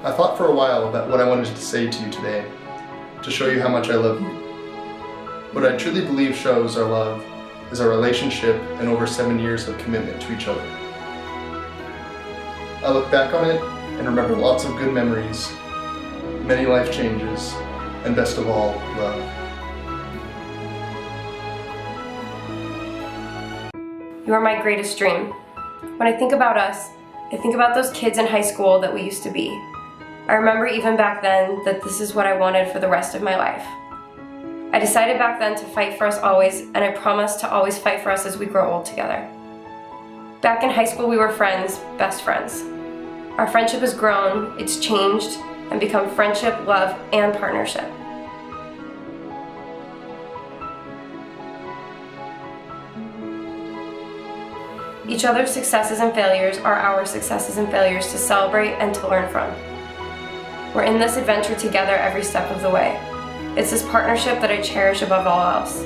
I thought for a while about what I wanted to say to you today, to show you how much I love you. What I truly believe shows our love is our relationship and over 7 years of commitment to each other. I look back on it and remember lots of good memories, many life changes, and best of all, love. You are my greatest dream. When I think about us, I think about those kids in high school that we used to be. I remember even back then that this is what I wanted for the rest of my life. I decided back then to fight for us always, and I promised to always fight for us as we grow old together. Back in high school we were friends, best friends. Our friendship has grown, it's changed, and become friendship, love, and partnership. Each other's successes and failures are our successes and failures to celebrate and to learn from. We're in this adventure together every step of the way. It's this partnership that I cherish above all else.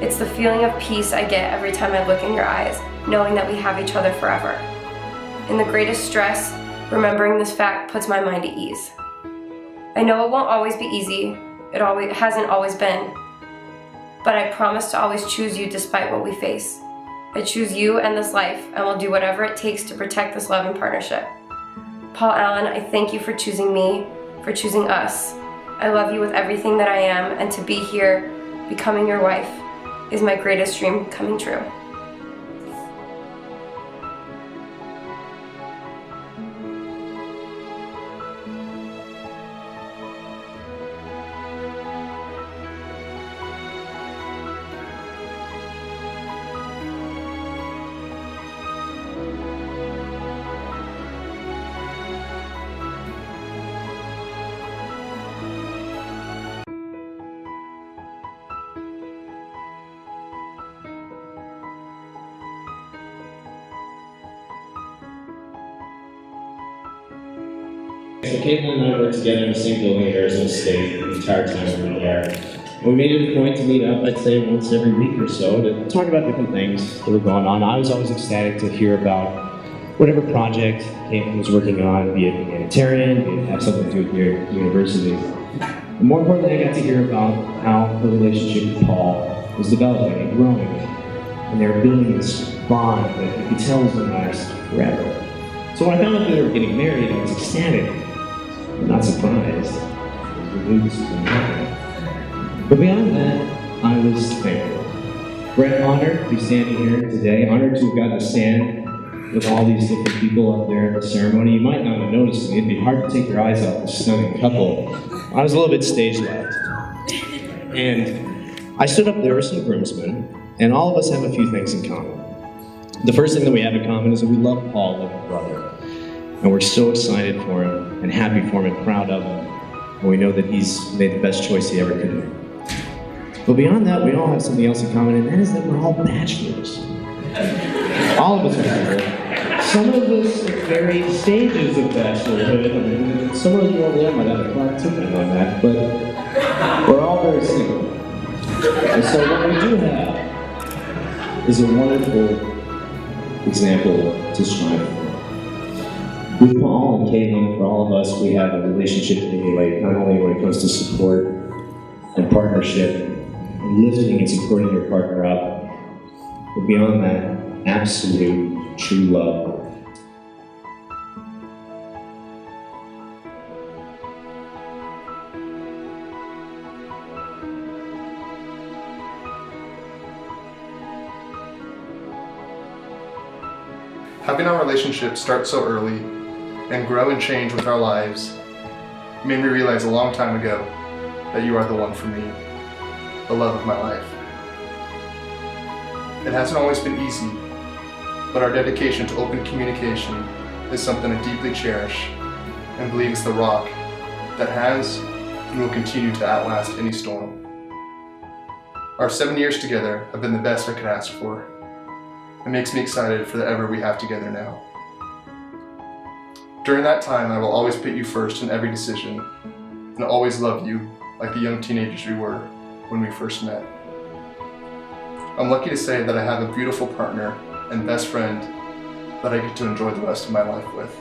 It's the feeling of peace I get every time I look in your eyes, knowing that we have each other forever. In the greatest stress, remembering this fact puts my mind at ease. I know it won't always be easy, it hasn't always been, but I promise to always choose you despite what we face. I choose you and this life, and will do whatever it takes to protect this love and partnership. Paul Allen, I thank you for choosing me, for choosing us. I love you with everything that I am, and to be here, becoming your wife, is my greatest dream coming true. So Caitlin and I worked together in the same building at Arizona State the entire time we were there. And we made it a point to meet up, I'd say, once every week or so to talk about different things that were going on. I was always ecstatic to hear about whatever project Caitlin was working on, be it humanitarian, be it have something to do with your university. And more importantly, I got to hear about how her relationship with Paul was developing and growing. And they were building this bond that you could tell was going to last forever. So when I found out that they were getting married, I was ecstatic. I'm not surprised. But beyond that, I was thankful. Brett, honored to be standing here today, honored to have gotten to stand with all these different people up there at the ceremony. You might not have noticed me. It'd be hard to take your eyes off this stunning couple. I was a little bit stage left. And I stood up there with some groomsmen, and all of us have a few things in common. The first thing that we have in common is that we love Paul like a brother. And we're so excited for him and happy for him and proud of him. And we know that he's made the best choice he ever could make. But beyond that, we all have something else in common, and that is that we're all bachelors. All of us are single. Some of us at various stages of bachelorhood. I mean, some of you over there might have a Clark Tippin on that, but we're all very single. And so what we do have is a wonderful example to strive for. With Paul and Caitlin, for all of us, we have a relationship to emulate, not only when it comes to support and partnership, and lifting and supporting your partner up, but beyond that, absolute true love. Having our relationship start so early and grow and change with our lives made me realize a long time ago that you are the one for me, the love of my life. It hasn't always been easy, but our dedication to open communication is something I deeply cherish and believe is the rock that has and will continue to outlast any storm. Our 7 years together have been the best I could ask for. It makes me excited for the ever we have together now. During that time, I will always put you first in every decision and always love you like the young teenagers we were when we first met. I'm lucky to say that I have a beautiful partner and best friend that I get to enjoy the rest of my life with.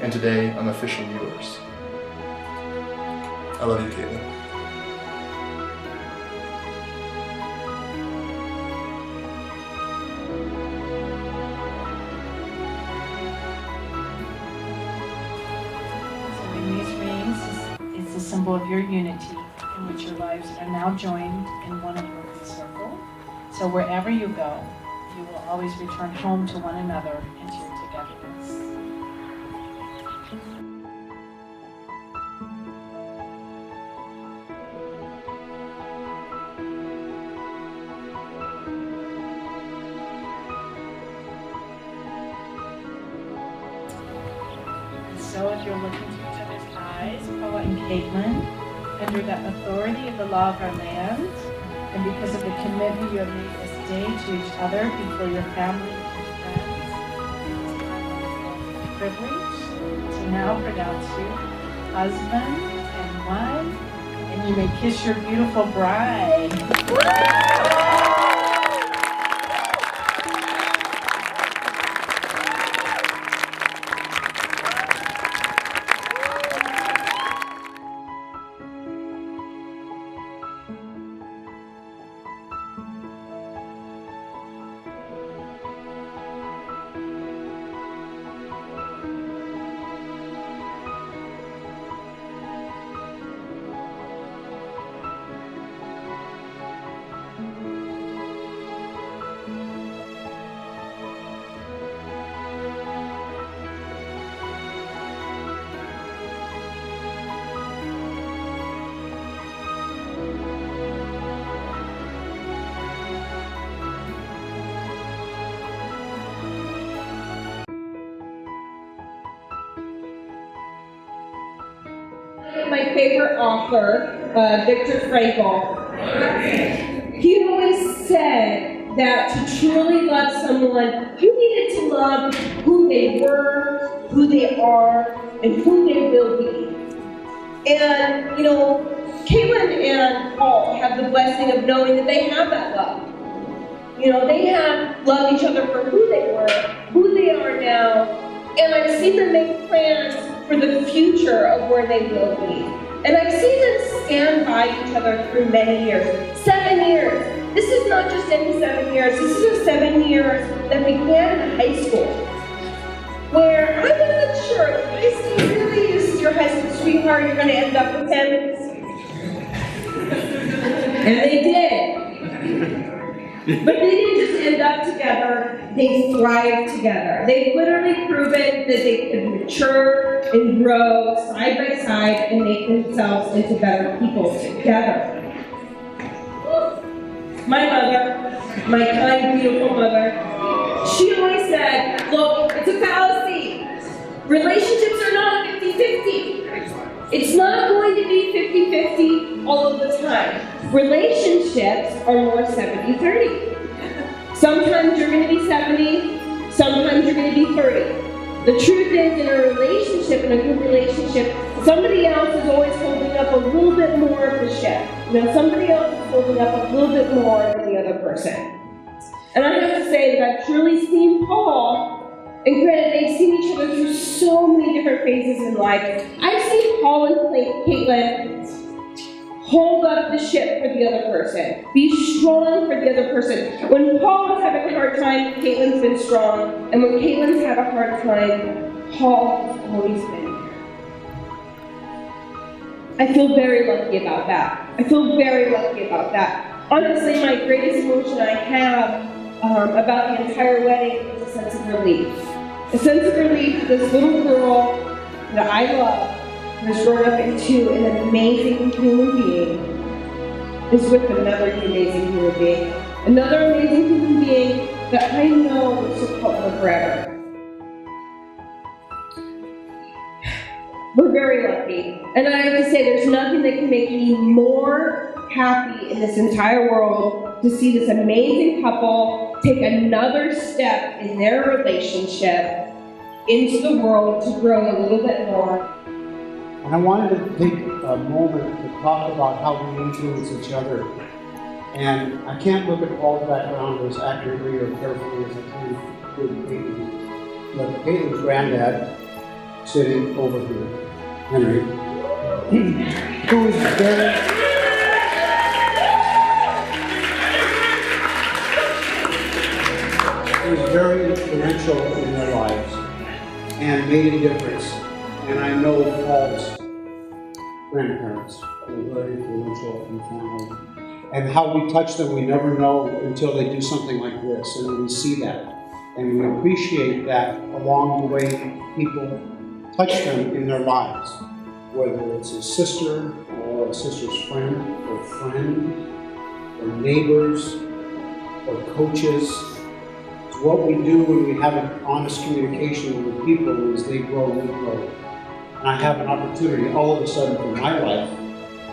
and today I'm officially yours. I love you, Caitlin. So in these rings is the symbol of your unity, in which your lives are now joined in one important circle. So wherever you go, you will always return home to one another and to your togetherness. And so if you're looking to each other's eyes, Paula and Caitlin, under the authority of the law of our land, and because of the commitment you have made this day to each other before your family and friends, it's my wonderful privilege to now pronounce you husband and wife, and you may kiss your beautiful bride. My favorite author, Viktor Frankl, he always said that to truly love someone, you needed to love who they were, who they are, and who they will be. And, you know, Caitlin and Paul have the blessing of knowing that they have that love. You know, they have loved each other for who they were, who they are now, and I've seen them make plans for the future of where they will be. And I've seen them stand by each other through many years. 7 years. This is not just any 7 years. This is a 7 years that began in high school, where I'm not sure if high school really is your high school sweetheart, you're going to end up with him. And they did. But they didn't just end up together, they thrived together. They've literally proven that they could mature and grow side by side and make themselves into better people together. My mother, my kind, beautiful mother, she always said, look, it's a fallacy. Relationships are not 50-50. It's not going to be 50-50 all of the time. Relationships are more 70-30. Sometimes you're going to be 70, sometimes you're going to be 30. The truth is, in a relationship, in a good relationship, somebody else is always holding up a little bit more of the ship. You know, somebody else is holding up a little bit more than the other person. And I have to say that I've truly seen Paul, and granted, they've seen each other through so many different phases in life. I've seen Paul and Caitlin hold up the ship for the other person. Be strong for the other person. When Paul was having a hard time, Caitlin's been strong. And when Caitlin's had a hard time, Paul has always been there. I feel very lucky about that. I feel very lucky about that. Honestly, my greatest emotion I have about the entire wedding is a sense of relief. A sense of relief that this little girl that I love has grown up into an amazing human being is with another amazing human being. Another amazing human being that I know will support her forever. We're very lucky. And I have to say, there's nothing that can make me more happy in this entire world to see this amazing couple take another step in their relationship into the world to grow a little bit more. And I wanted to take a moment to talk about how we influence each other. And I can't look at Paul's background as accurately or carefully as I can with Caitlin. But Caitlin's granddad sitting over here, Henry, who is very influential in their lives and made a difference. And I know Paul's grandparents were very influential in the family. And how we touch them, we never know until they do something like this, and we see that. And we appreciate that along the way people touch them in their lives, whether it's a sister or a sister's friend or neighbors or coaches. What we do when we have an honest communication with people is they grow, we grow. And I have an opportunity all of a sudden for my life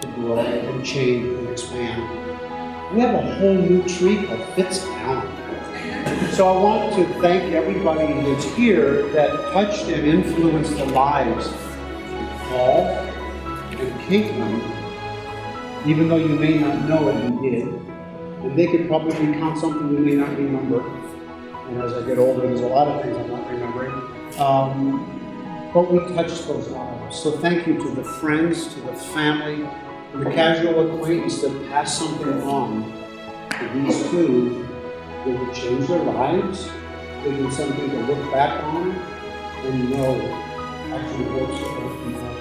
to grow and change and expand. We have a whole new tree called Fitzallen. So I want to thank everybody that's here that touched and influenced the lives of Paul and Caitlin, even though you may not know it, you did. And they could probably recount something you may not remember. And as I get older, there's a lot of things I'm not remembering. But we touched those lives. So thank you to the friends, to the family, and the casual acquaintance that passed something on to these two that would change their lives, give them something to look back on and know actually works for both people.